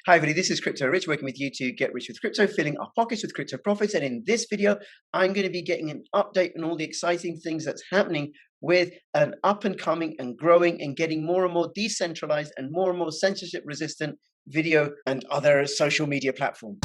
Hi everybody, this is Crypto Rich, working with you to get rich with crypto, filling our pockets with crypto profits. And in this video, I'm going to be getting an update on all the exciting things that's happening with an up and coming and growing and getting more and more decentralized and more censorship resistant video and other social media platforms.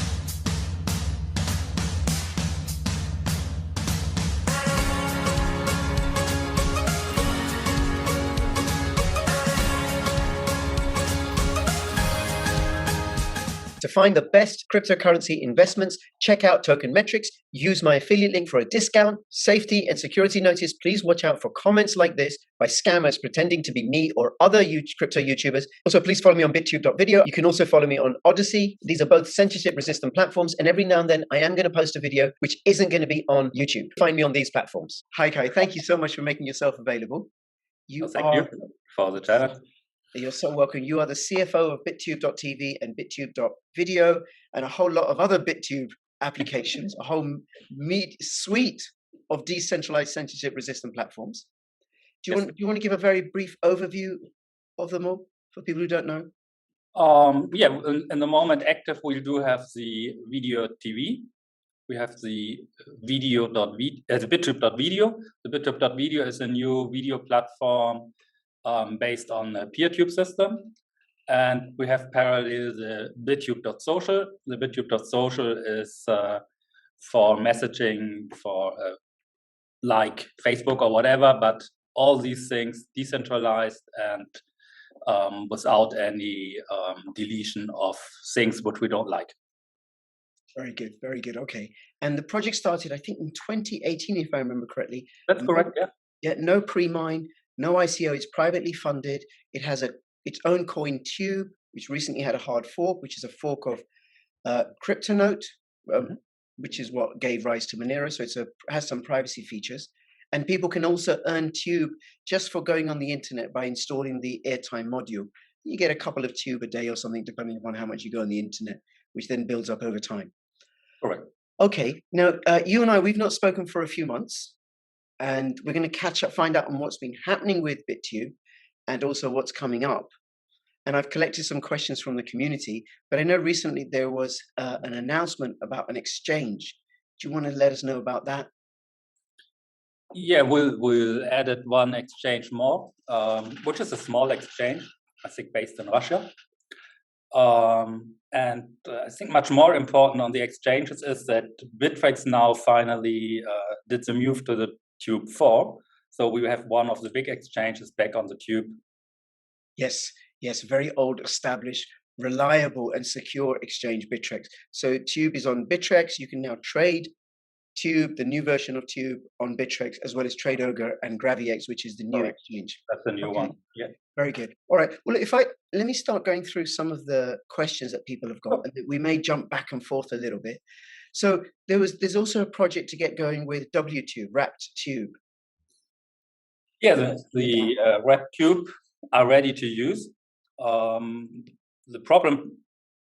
To find the best cryptocurrency investments, check out Token Metrics. Use my affiliate link for a discount. Safety and security notice. Please watch out for comments like this by scammers pretending to be me or other crypto YouTubers. Also, please follow me on BitTube.video. You can also follow me on Odyssey. These are both censorship-resistant platforms, and every now and then I am going to post a video which isn't going to be on YouTube. Find me on these platforms. Hi, Kai. Thank you so much for making yourself available. Thank you for the channel. You're so welcome. You are the CFO of BitTube.tv and BitTube.video and a whole lot of other BitTube applications, a whole suite of decentralized censorship-resistant platforms. Do you want to give a very brief overview of them all for people who don't know? Yeah, in the moment active, we do have the Video TV. We have the BitTube.video. The BitTube.video is a new video platform based on the PeerTube system. And we have parallel the BitTube.social. The BitTube.social is for messaging for like Facebook or whatever, but all these things decentralized and without any deletion of things which we don't like. Very good, very good. Okay. And the project started, I think, in 2018, if I remember correctly. That's correct, yeah. Yeah, no pre-mine, no ICO. It's privately funded. It has its own coin Tube, which recently had a hard fork, which is a fork of Cryptonote, which is what gave rise to Monero. So it has some privacy features. And people can also earn Tube just for going on the internet by installing the airtime module. You get a couple of Tube a day or something, depending upon how much you go on the internet, which then builds up over time. Correct. Okay. Now, you and I, we've not spoken for a few months. And we're going to catch up, find out on what's been happening with BitTube and also what's coming up. And I've collected some questions from the community, but I know recently there was an announcement about an exchange. Do you want to let us know about that? Yeah, we'll add one exchange more, which is a small exchange, I think based in Russia. And I think much more important on the exchanges is that Bittrex now finally did the move to the Tube 4. So we have one of the big exchanges back on the Tube. Yes, very old, established, reliable and secure exchange, Bittrex. So Tube is on Bittrex. You can now trade Tube, the new version of Tube, on Bittrex, as well as Trade Ogre and GraviX, which is the new exchange. That's the new one. Yeah. Very good. All right. Well, let me start going through some of the questions that people have got, and we may jump back and forth a little bit. So there's also a project to get going with WTube, wrapped Tube. Yeah, the wrapped Tube are ready to use. The problem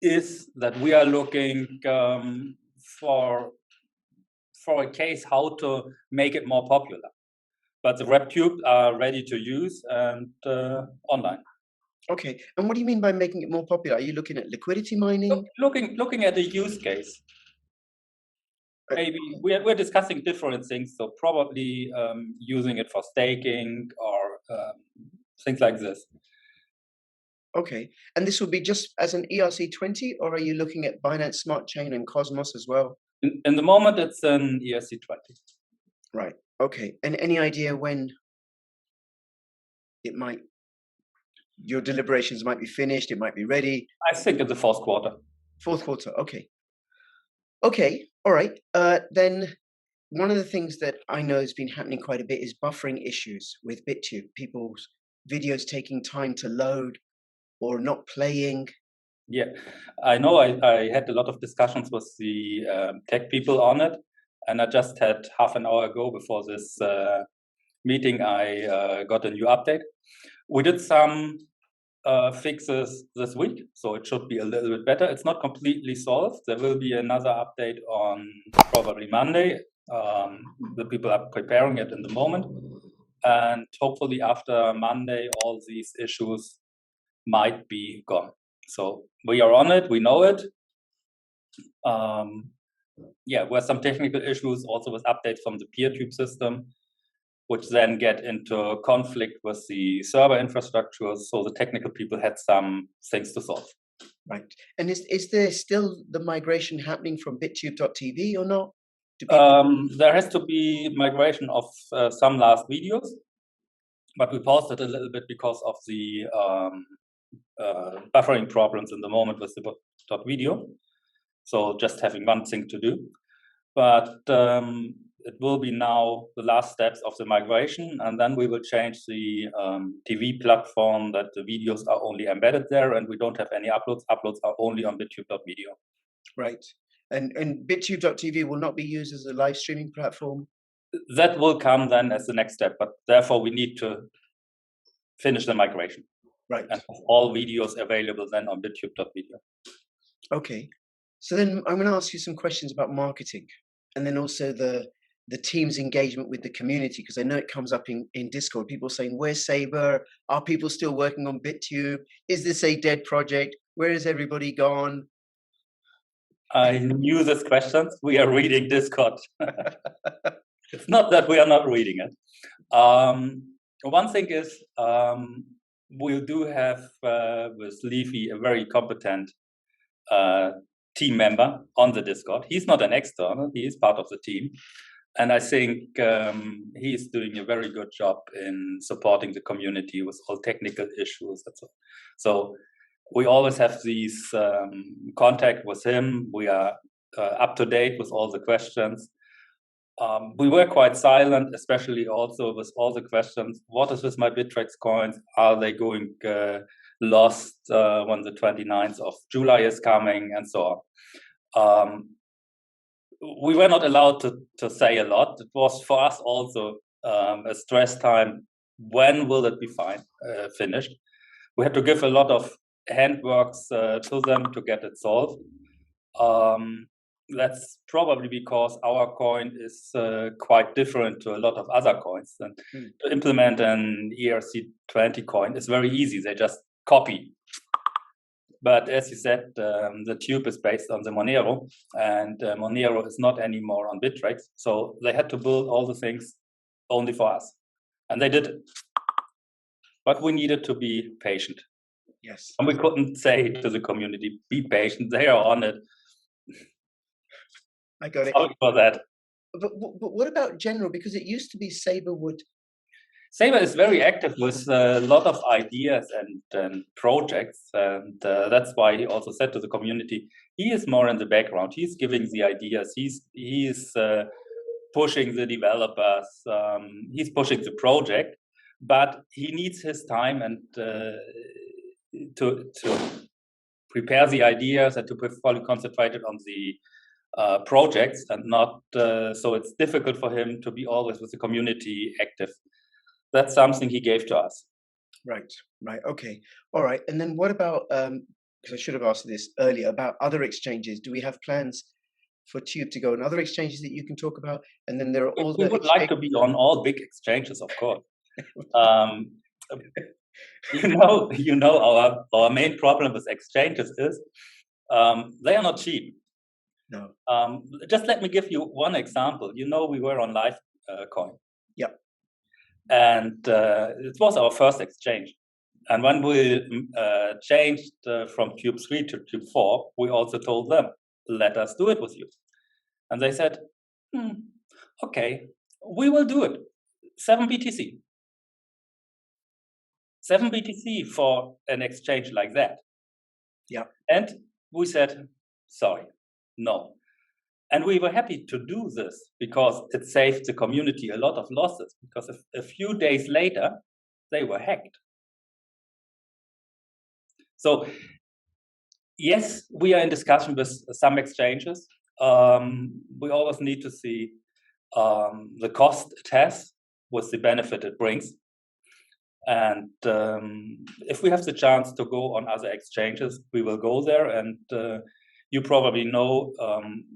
is that we are looking for a case how to make it more popular. But the wrapped Tube are ready to use and online. Okay. And what do you mean by making it more popular? Are you looking at liquidity mining? Looking at the use case. Maybe we're discussing different things, so probably using it for staking or things like this. Okay. And this will be just as an ERC20, or are you looking at Binance Smart Chain and Cosmos as well? In the moment, it's an ERC20. Right. Okay. And any idea when your deliberations might be finished, it might be ready? I think in the fourth quarter. Fourth quarter. Okay. Okay. All right. Then one of the things that I know has been happening quite a bit is buffering issues with BitTube. People's videos taking time to load or not playing. Yeah, I know. I had a lot of discussions with the tech people on it, and I just had half an hour ago before this meeting, I got a new update. We did some fixes this week, so it should be a little bit better. It's not completely solved. There will be another update on probably Monday. The people are preparing it in the moment, and hopefully after Monday, all these issues might be gone. So we are on it. We know it. Were some technical issues also with updates from the PeerTube system, which then get into conflict with the server infrastructure. So the technical people had some things to solve. Right. And is there still the migration happening from BitTube.tv or not? There has to be migration of some last videos, but we paused it a little bit because of the buffering problems in the moment with the .video. So just having one thing to do. But it will be now the last steps of the migration, and then we will change the TV platform that the videos are only embedded there, and we don't have any uploads. Uploads are only on BitTube.video. Right. And BitTube.tv will not be used as a live streaming platform? That will come then as the next step, but therefore we need to finish the migration. Right. And have all videos available then on BitTube.video. Okay. So then I'm going to ask you some questions about marketing, and then also the team's engagement with the community, because I know it comes up in Discord. People saying, where's Saber? Are people still working on BitTube? Is this a dead project? Where is everybody gone? I knew this question. We are reading Discord. It's not that we are not reading it. One thing is we do have with Leafy a very competent team member on the Discord. He's not an external, he is part of the team. And I think he is doing a very good job in supporting the community with all technical issues. So we always have these contact with him. We are up to date with all the questions. We were quite silent, especially also with all the questions. What is with my Bittrex coins? Are they going lost when the 29th of July is coming, and so on? We were not allowed to say a lot. It was for us also a stress time. When will it be finished? We had to give a lot of handworks to them to get it solved. That's probably because our coin is quite different to a lot of other coins. And to implement an ERC20 coin is very easy. They just copy. But as you said, the tube is based on the Monero, and Monero is not anymore on Bittrex. So they had to build all the things only for us. And they did it. But we needed to be patient. Yes. And we couldn't say to the community, be patient, they are on it. I got it. Sorry for that. But what about general? Because it used to be Saber would... Saber is very active with a lot of ideas and projects, and that's why he also said to the community, he is more in the background. He's giving the ideas. He's pushing the developers. He's pushing the project, but he needs his time and to prepare the ideas and to be fully concentrated on the projects, and not so it's difficult for him to be always with the community active. That's something he gave to us. Right. Okay. All right. And then what about, because I should have asked this earlier, about other exchanges. Do we have plans for Tube to go on other exchanges that you can talk about? And then there are all we would like to be on all big exchanges, of course. You know, our main problem with exchanges is they are not cheap. No. Just let me give you one example. You know, we were on Altcoin. Yeah. And it was our first exchange. And when we changed from Tube 3 to Tube 4, we also told them, let us do it with you. And they said, okay, we will do it. 7 BTC. 7 BTC for an exchange like that. Yeah. And we said, sorry, no. And we were happy to do this because it saved the community a lot of losses, because a few days later, they were hacked. So, yes, we are in discussion with some exchanges. We always need to see the cost it has with the benefit it brings. And if we have the chance to go on other exchanges, we will go there. And you probably know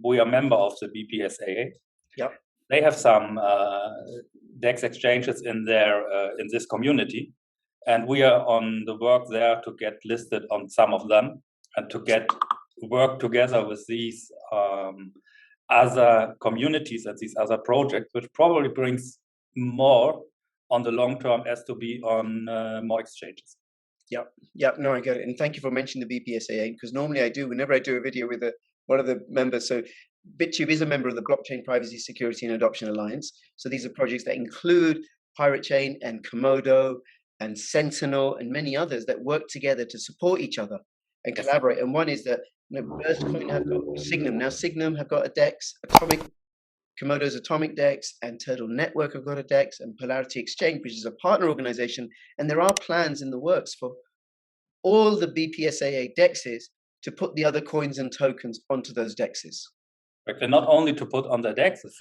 we are a member of the BPSA. Yep. They have some DEX exchanges in their in this community, And we are on the work there to get listed on some of them and to work together with these other communities and these other projects, which probably brings more on the long term as to be on more exchanges. Yeah, no, I get it. And thank you for mentioning the BPSAA, because normally I do, whenever I do a video with one of the members. So BitTube is a member of the Blockchain Privacy, Security and Adoption Alliance. So these are projects that include Pirate Chain and Komodo and Sentinel and many others that work together to support each other and collaborate. And one is that Burstcoin have got Signum. Now Signum have got a DEX, Komodo's Atomic DEX, and Turtle Network have got a DEX, and Polarity Exchange, which is a partner organization. And there are plans in the works for all the BPSAA DEXs to put the other coins and tokens onto those DEXs. And not only to put on the DEXs,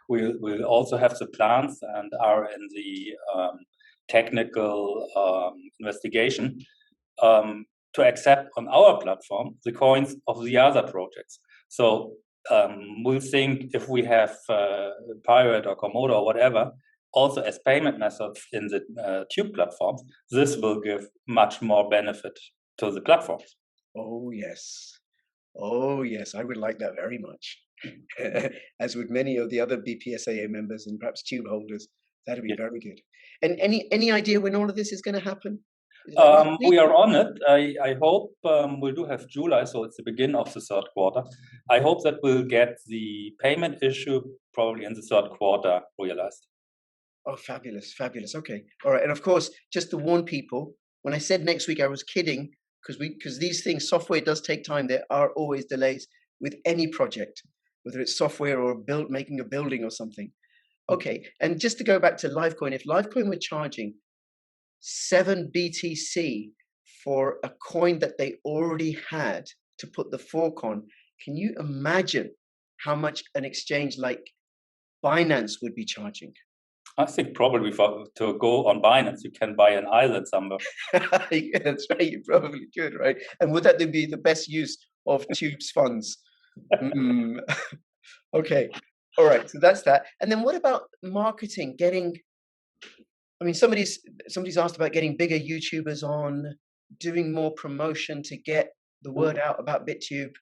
we'll also have the plans and are in the technical investigation to accept on our platform the coins of the other projects. So we'll think if we have Pirate or Komodo or whatever, also as payment methods in the Tube platforms, this will give much more benefit to the platforms. Oh, yes. Oh, yes. I would like that very much. As would many of the other BPSAA members and perhaps Tube holders. That'd be very good. And any idea when all of this is going to happen? We are on it. I hope we do have July, so it's the beginning of the third quarter. I hope that we'll get the payment issue probably in the third quarter realized. Oh, fabulous, fabulous. Okay, all right. And of course, just to warn people, when I said next week, I was kidding because these things, software does take time. There are always delays with any project, whether it's software or making a building or something. Okay, and just to go back to Livecoin, if Livecoin were charging 7 BTC for a coin that they already had to put the fork on, can you imagine how much an exchange like Binance would be charging? I think probably to go on Binance, you can buy an island somewhere. Yeah, that's right, you probably could, right? And would that be the best use of Tube's funds? Okay, all right, so that's that. And then what about marketing, somebody's asked about getting bigger YouTubers on, doing more promotion to get the word out about BitTube.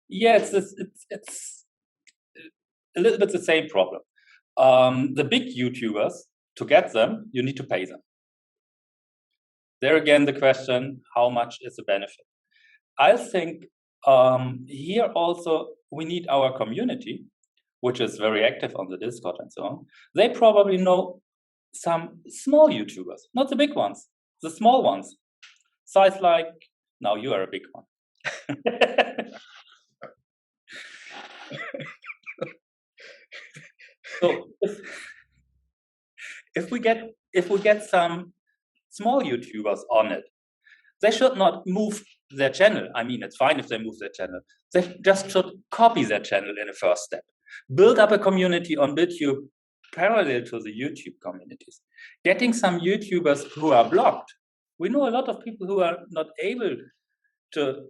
Yeah, it's a little bit the same problem. The big YouTubers, to get them, you need to pay them. There again, the question, how much is the benefit? I think here also we need our community, which is very active on the Discord and so on. They probably know some small YouTubers, not the big ones, the small ones. Size like, now you are a big one. So if we get some small YouTubers on it, they should not move their channel. I mean, it's fine if they move their channel. They just should copy their channel in a first step. Build up a community on BitTube parallel to the YouTube communities. Getting some YouTubers who are blocked. We know a lot of people who are not able to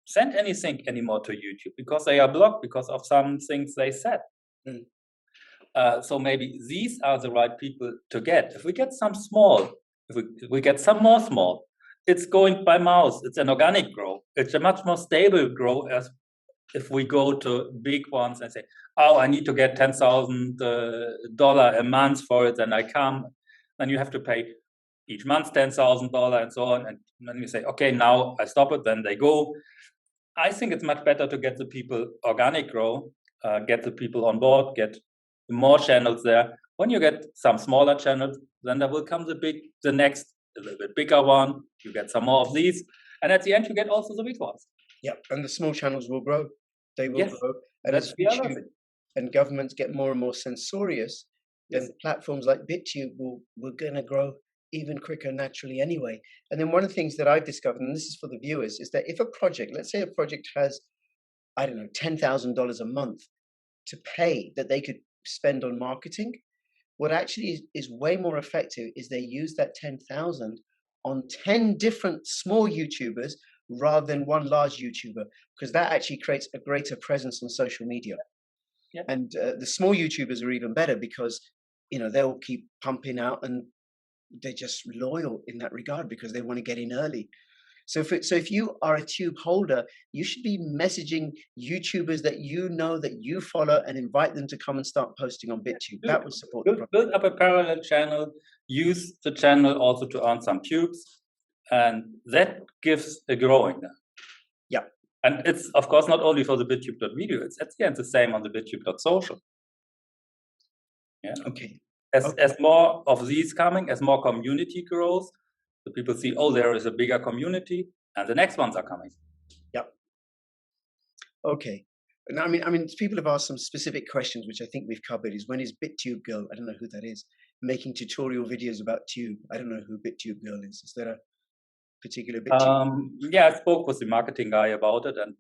send anything anymore to YouTube because they are blocked because of some things they said. So maybe these are the right people to get. If we get some small, if we get some more small, it's going by mouse. It's an organic growth. It's a much more stable growth as if we go to big ones and say, oh, I need to get $10,000 a month for it, then I come. Then you have to pay each month $10,000 and so on. And then you say, okay, now I stop it, then they go. I think it's much better to get the people organic grow, get the people on board, get more channels there. When you get some smaller channels, then there will come the next, a little bit bigger one. You get some more of these. And at the end, you get also the big ones. Yeah, and the small channels will grow. They will grow. And as YouTube and governments get more and more censorious, then platforms like BitTube will going to grow even quicker naturally anyway. And then one of the things that I've discovered, and this is for the viewers, is that if a project, let's say a project has, I don't know, $10,000 a month to pay that they could spend on marketing, what actually is way more effective is they use that 10,000 on 10 different small YouTubers rather than one large YouTuber, because that actually creates a greater presence on social media. And the small YouTubers are even better because they'll keep pumping out, and they're just loyal in that regard because they want to get in early. So if you are a tube holder, you should be messaging YouTubers that that you follow and invite them to come and start posting on BitTube. That would support the project. Build up a parallel channel, use the channel also to earn some tubes, and that gives a growing. Yeah. And it's, of course, not only for the BitTube.video, it's at the end the same on the BitTube.social. Yeah. Okay. As more of these coming, as more community grows, the people see, oh, there is a bigger community, and the next ones are coming. Yep. Okay. And I mean, people have asked some specific questions, which I think we've covered. Is when is BitTube Girl? I don't know who that is. Making tutorial videos about tube. I don't know who BitTube Girl is. Is there a particular BitTube? Yeah, I spoke with the marketing guy about it, and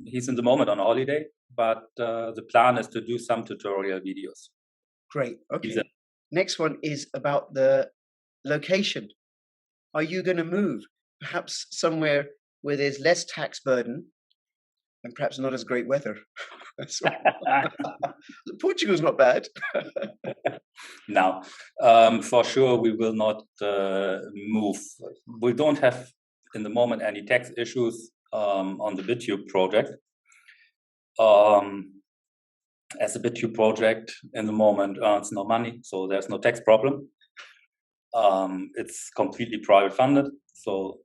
he's in the moment on holiday. But the plan is to do some tutorial videos. Great. Okay. Next one is about the location. Are you going to move perhaps somewhere where there's less tax burden and perhaps not as great weather? Portugal's not bad. No, for sure we will not move. We don't have in the moment any tax issues on the BitTube project. As a BitTube project in the moment earns no money, so there's no tax problem. It's completely private funded, so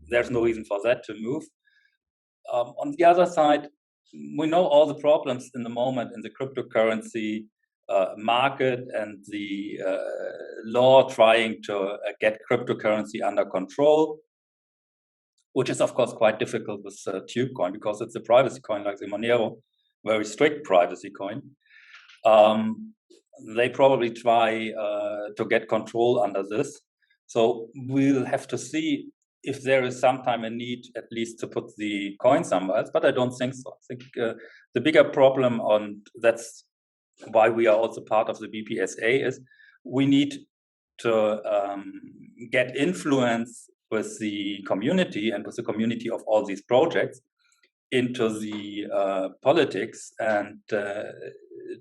there's no reason for that to move. On the other side, we know all the problems in the moment in the cryptocurrency market and the law trying to get cryptocurrency under control, which is of course quite difficult with TubeCoin because it's a privacy coin like the Monero, very strict privacy coin. They probably try to get control under this. So we'll have to see if there is sometime a need at least to put the coin somewhere else, but I don't think so. I think the bigger problem, that's why we are also part of the BPSA, is we need to get influence with the community and with the community of all these projects into the politics and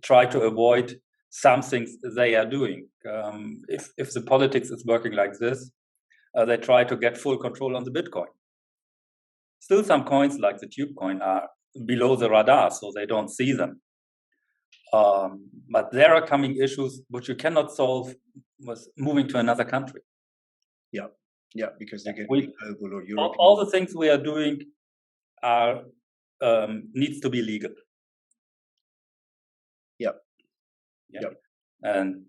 try to avoid some things they are doing. If the politics is working like this, they try to get full control on the Bitcoin. Still, some coins like the Tube coin are below the radar, so they don't see them. But there are coming issues which you cannot solve with moving to another country. Yeah, because they get global or European. All the things we are doing are needs to be legal. Yep. And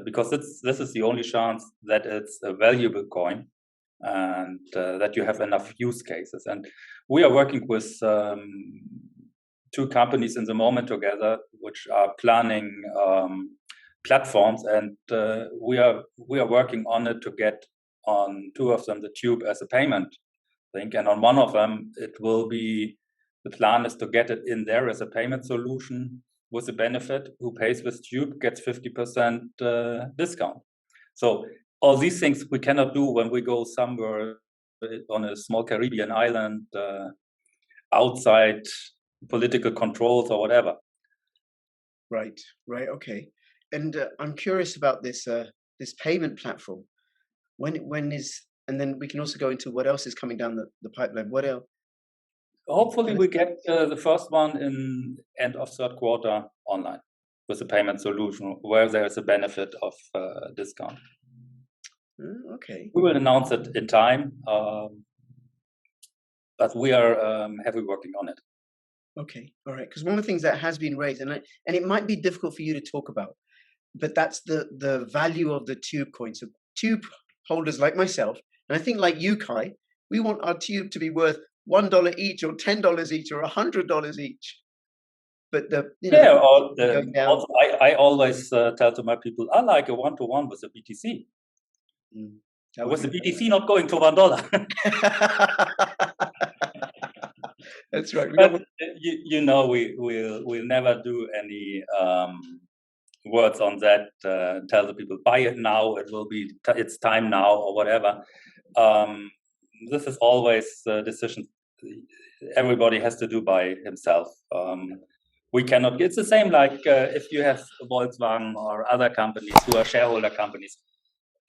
because this is the only chance that it's a valuable coin and that you have enough use cases. And we are working with two companies in the moment together, which are planning platforms, and we are working on it to get on two of them the Tube as a payment thing, and on one of them it will be, the plan is to get it in there as a payment solution with the benefit who pays with Tube gets 50% discount. So all these things we cannot do when we go somewhere on a small Caribbean island outside political controls or whatever. Right, okay. And I'm curious about this this payment platform. When is, and then we can also go into what else is coming down the pipeline. What else? Hopefully we get the first one in end of third quarter online with a payment solution where there is a benefit of discount. Okay. We will announce it in time, but we are heavily working on it. Okay, all right. Because one of the things that has been raised, and it might be difficult for you to talk about, but that's the value of the Tube coin. So Tube holders like myself, and I think like you, Kai, we want our Tube to be worth $1 each, or $10 each, or $100 each. But also, I always tell to my people, I like a 1-to-1 with the BTC. With the BTC not going to $1. That's right. But, we'll never do any words on that. Tell the people buy it now. It will be. It's time now, or whatever. This is always a decision everybody has to do by himself. we cannot. It's the same like if you have Volkswagen or other companies who are shareholder companies.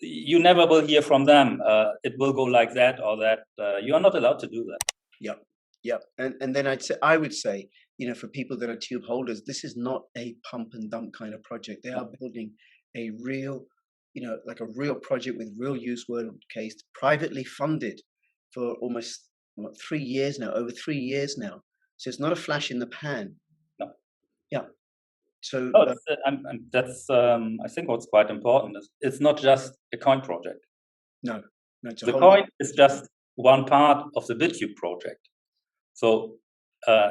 You never will hear from them. It will go like that or that. You are not allowed to do that. Yep. Yep. And then I would say, for people that are tube holders, this is not a pump and dump kind of project. They are building a real, like a real project with real use case, privately funded for almost 3 years now, over 3 years now. So it's not a flash in the pan. No. Yeah. So that's I think what's quite important is it's not just a coin project. No, it's the coin is just one part of the BitTube project. So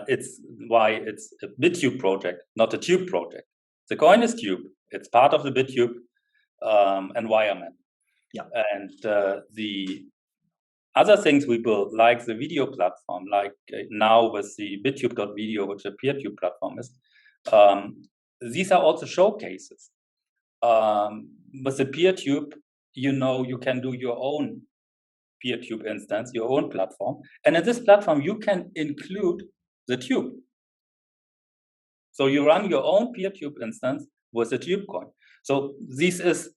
it's why it's a BitTube project, not a tube project. The coin is tube. It's part of the BitTube environment. Yeah. And the other things we build, like the video platform, like now with the BitTube.video, which a PeerTube platform is, these are also showcases. With the PeerTube, you can do your own PeerTube instance, your own platform. And in this platform, you can include the tube. So you run your own PeerTube instance with the tube coin. So this is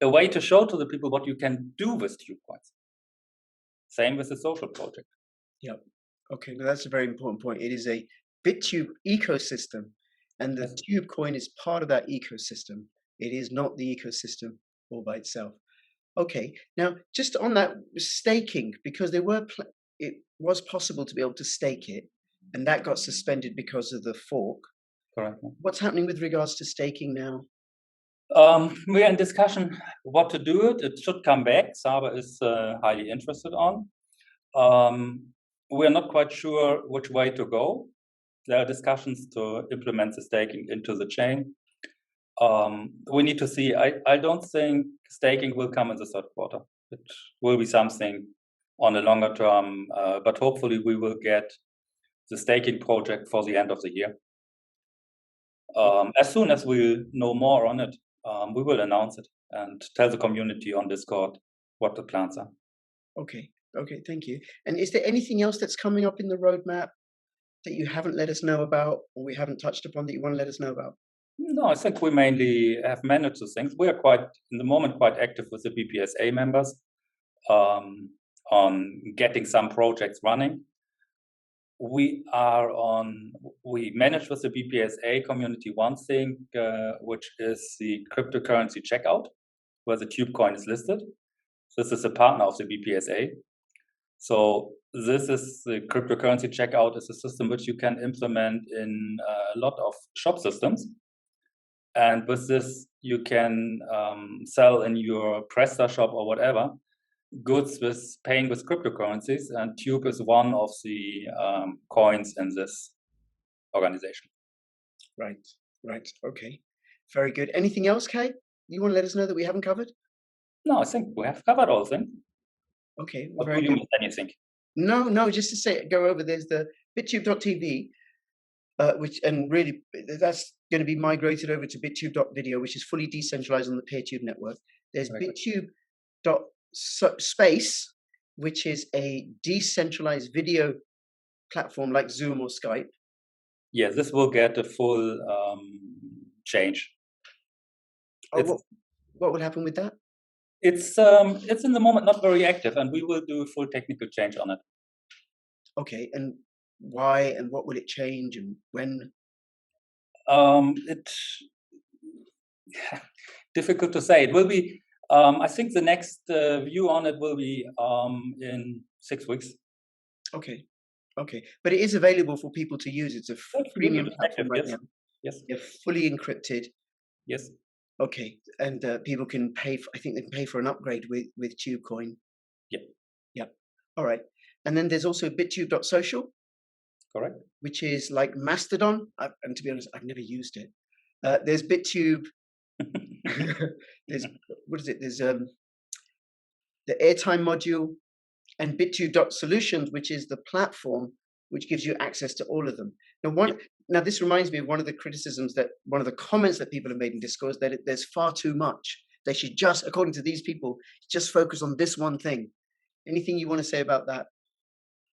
a way to show to the people what you can do with tube coins. Same with the social project. Yeah. Okay, now that's a very important point. It is a BitTube ecosystem, and the tube coin is part of that ecosystem. It is not the ecosystem all by itself. Okay, now just on that staking, because it was possible to be able to stake it, and that got suspended because of the fork. Correct. What's happening with regards to staking now? We are in discussion what to do. It should come back. Saba is highly interested on. We're not quite sure which way to go. There are discussions to implement the staking into the chain. We need to see. I don't think staking will come in the third quarter. It will be something on a longer term, but hopefully we will get the staking project for the end of the year. As soon as we know more on it, we will announce it and tell the community on Discord what the plans are. Okay, thank you. And is there anything else that's coming up in the roadmap that you haven't let us know about, or we haven't touched upon that you want to let us know about? No, I think we mainly have managed the things. We are quite, in the moment, quite active with the BPSA members on getting some projects running. We manage with the BPSA community one thing, which is the cryptocurrency checkout, where the tube coin is listed. This is a partner of the BPSA. So this is the cryptocurrency checkout is a system which you can implement in a lot of shop systems. And with this, you can sell in your Presta shop or whatever goods with paying with cryptocurrencies, and Tube is one of the coins in this organization. Right. Okay, very good. Anything else, Kai? You want to let us know that we haven't covered? No, I think we have covered all things. Okay. Or do you miss anything? No. Just to say, go over. There's the BitTube.tv, which and really that's going to be migrated over to BitTube.video, which is fully decentralized on the PeerTube network. There's BitTube.space, which is a decentralized video platform like Zoom or Skype. Yeah, this will get a full change. What will happen with that? It's in the moment not very active, and we will do a full technical change on it. Okay, and why and what will it change and when? Difficult to say. It will be. I think the next view on it will be in 6 weeks. Okay, but it is available for people to use. It's a premium platform right now. Yes. They're fully encrypted. Yes. Okay, and people can pay. I think they can pay for an upgrade with TubeCoin. Yep. All right, and then there's also BitTube.social. Correct. Which is like Mastodon. And to be honest, I've never used it. There's BitTube. There's There's the airtime module, and BitTube.solutions, which is the platform which gives you access to all of them. Now this reminds me of one of the criticisms one of the comments that people have made in Discord, that there's far too much. They should just, according to these people, just focus on this one thing. Anything you want to say about that?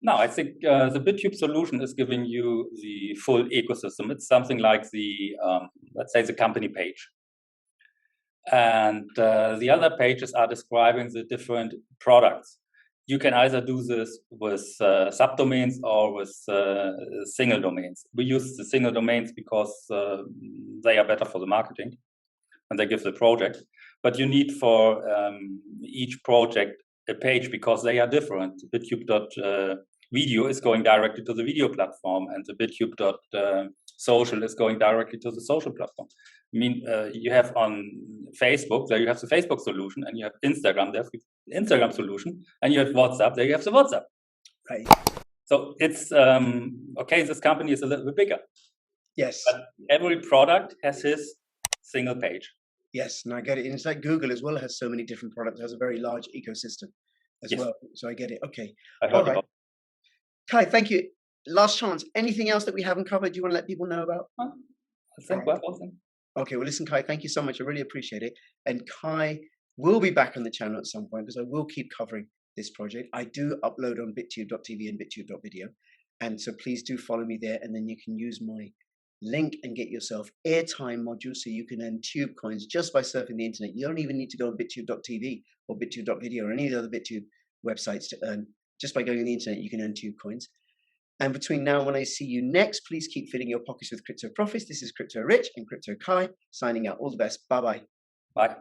No, I think the BitTube solution is giving you the full ecosystem. It's something like the, let's say, the company page. And the other pages are describing the different products. You can either do this with subdomains or with single domains. We use the single domains because they are better for the marketing and they give the project. But you need for each project a page because they are different. BitTube.video is going directly to the video platform, and the BitTube.social is going directly to the social platform. I mean, you have on Facebook, there you have the Facebook solution, and you have Instagram, there you have the Instagram solution, and you have WhatsApp, there you have the WhatsApp. Right. So it's, okay, this company is a little bit bigger. Yes. But every product has his single page. Yes, and I get it. And it's like Google as well has so many different products, has a very large ecosystem as well. So I get it. Okay. All right. Kai, thank you. Last chance. Anything else that we haven't covered you want to let people know about? I think well. Okay, well, listen, Kai, thank you so much. I really appreciate it. And Kai will be back on the channel at some point because I will keep covering this project. I do upload on BitTube.tv and BitTube.video. And so please do follow me there. And then you can use my link and get yourself airtime modules so you can earn tube coins just by surfing the internet. You don't even need to go on BitTube.tv or BitTube.video or any of the other BitTube websites to earn. Just by going on the internet, you can earn tube coins. And between now and when I see you next, please keep filling your pockets with crypto profits. This is Crypto Rich and Crypto Kai signing out. All the best. Bye-bye. Bye.